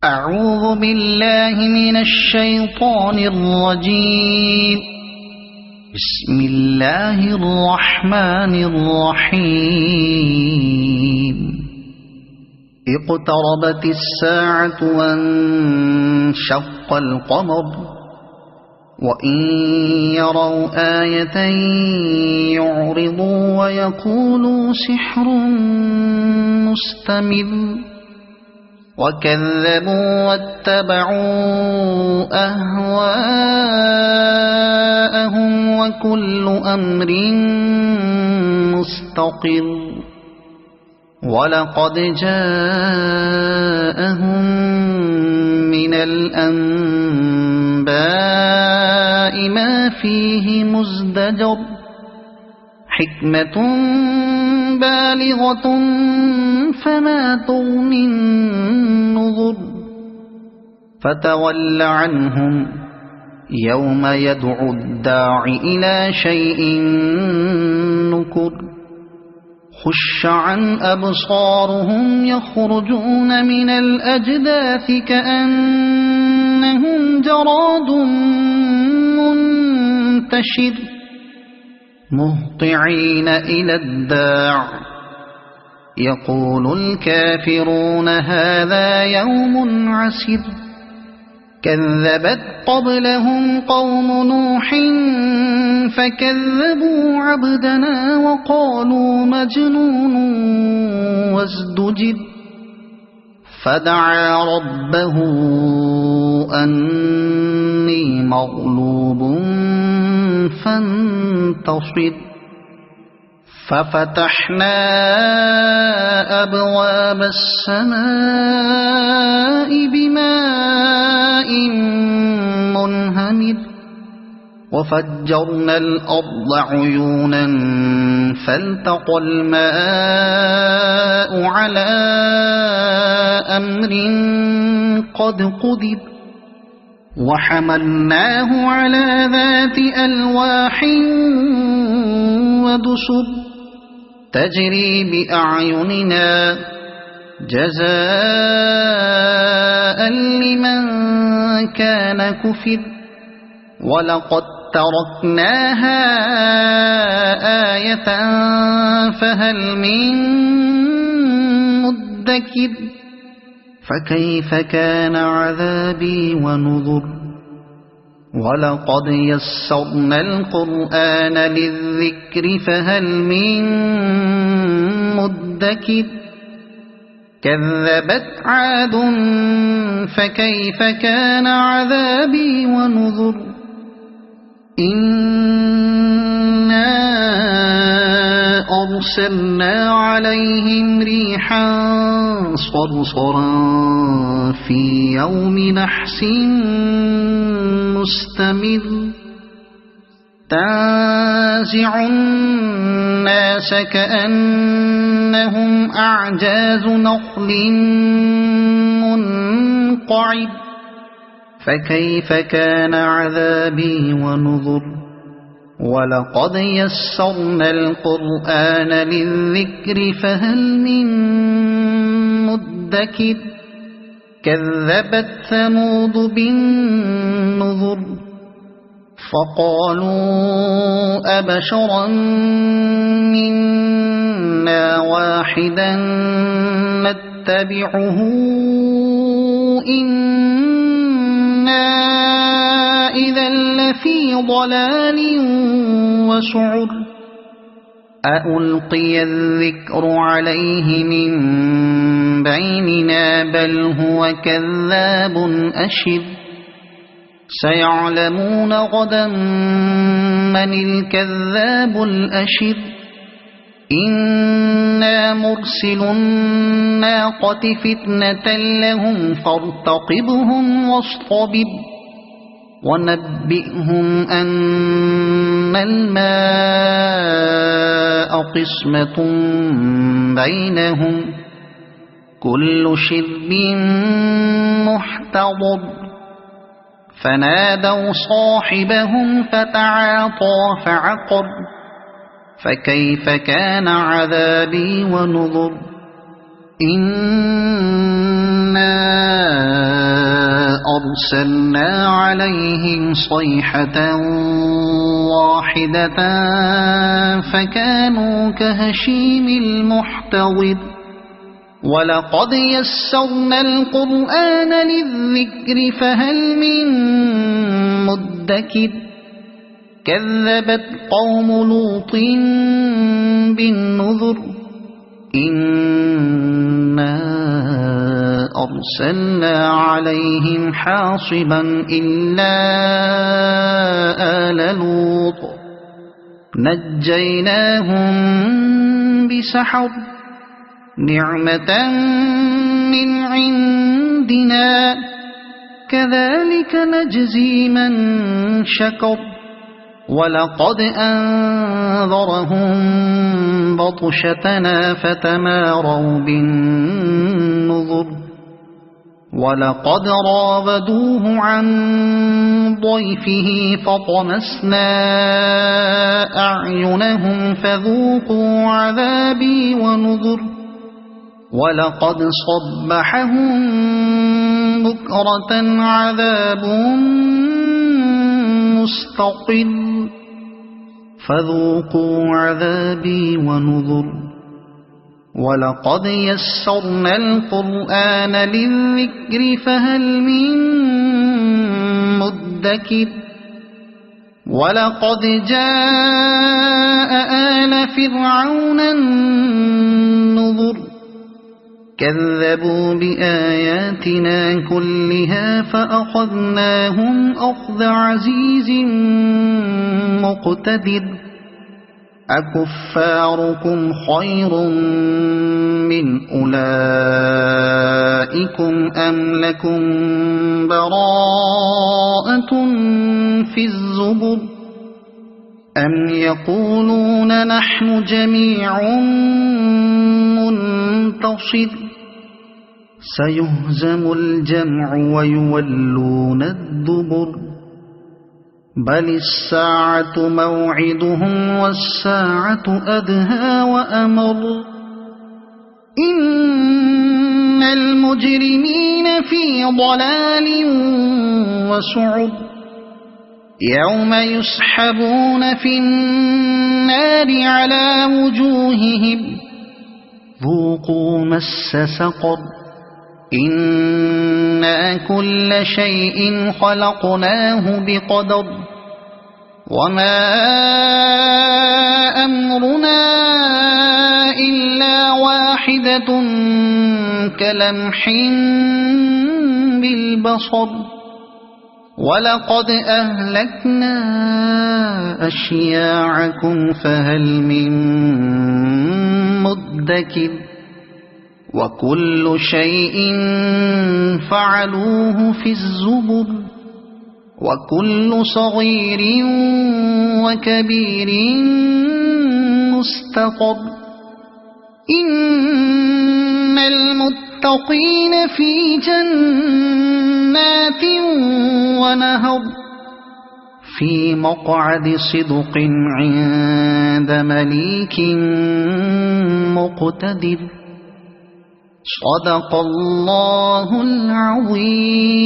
أعوذ بالله من الشيطان الرجيم. بسم الله الرحمن الرحيم. اقتربت الساعة وانشق القمر وإن يروا آية يعرضوا ويقولوا سحر مستمر وكذبوا واتبعوا أهواءهم وكل أمر مستقر ولقد جاءهم من الأنباء ما فيه مزدجر حكمة بالغة فما تغني النذر فتول عنهم يوم يدعو الداع إلى شيء نكر خش عن أبصارهم يخرجون من الأجداث كأنهم جراد منتشر مهطعين إلى الداع يقول الكافرون هذا يوم عسر كذبت قبلهم قوم نوح فكذبوا عبدنا وقالوا مجنون وازدجر فدعا ربه أني مغلوب فانتصر ففتحنا أبواب السماء بماء منهمر وفجرنا الأرض عيونا فالتقى الماء على أمر قد قدر وحملناه على ذات ألواح ودسر تجري بأعيننا جزاء لمن كان كفر ولقد تركناها آية فهل من مدكر فكيف كان عذابي ونذر ولقد يسرنا القرآن للذكر فهل من مدكر كذبت عاد فكيف كان عذابي ونذر إنا أرسلنا عليهم ريحا صرصرا في يوم نحس مستمر تنزع الناس كأنهم أعجاز نخل منقعر فكيف كان عذابي ونذر ولقد يسرنا القرآن للذكر فهل من مدكر كذبت ثمود بالنذر فقالوا أبشرا منا واحدا نتبعه إنا إذا لفي ضلال وسعر أألقي الذكر عليه من بيننا بل هو كذاب أشر سيعلمون غدا من الكذاب الأشر إنا مرسل الناقة فتنة لهم فارتقبهم واصطبر ونبئهم أن الماء قسمة بينهم كل شرب محتضر فنادوا صاحبهم فتعاطى فعقر فكيف كان عذابي ونذر إنا أرسلنا عليهم صيحة واحدة فكانوا كهشيم المحتضر ولقد يسرنا القرآن للذكر فهل من مدكر كذبت قوم لوط بالنذر إنا أرسلنا عليهم حاصبا إلا آل لوط نجيناهم بسحر نعمة من عندنا كذلك نجزي من شكر ولقد أنذرهم بطشتنا فتماروا بالنذر ولقد راودوه عن ضيفه فطمسنا أعينهم فذوقوا عذابي ونذر ولقد صبحهم بكرة عذاب مستقر فذوقوا عذابي ونذر ولقد يسرنا القرآن للذكر فهل من مدكر ولقد جاء آل فرعون النذر كذبوا بآياتنا كلها فأخذناهم أخذ عزيز مقتدر أكفاركم خير من أولئكم أم لكم براءة في الزبر أم يقولون نحن جميع منتصر سيهزم الجمع ويولون الدبر بل الساعة موعدهم والساعة أدهى وأمر إن المجرمين في ضلال وسعر يوم يسحبون في النار على وجوههم ذوقوا مس سقر إنا كل شيء خلقناه بقدر وما أمرنا إلا واحدة كلمح بالبصر ولقد أهلكنا أشياعكم فهل من مدكر وكل شيء فعلوه في الزبر وكل صغير وكبير مستقر إن المتقين في جنات ونهر في مقعد صدق عند مليك مقتدر صدق الله العظيم.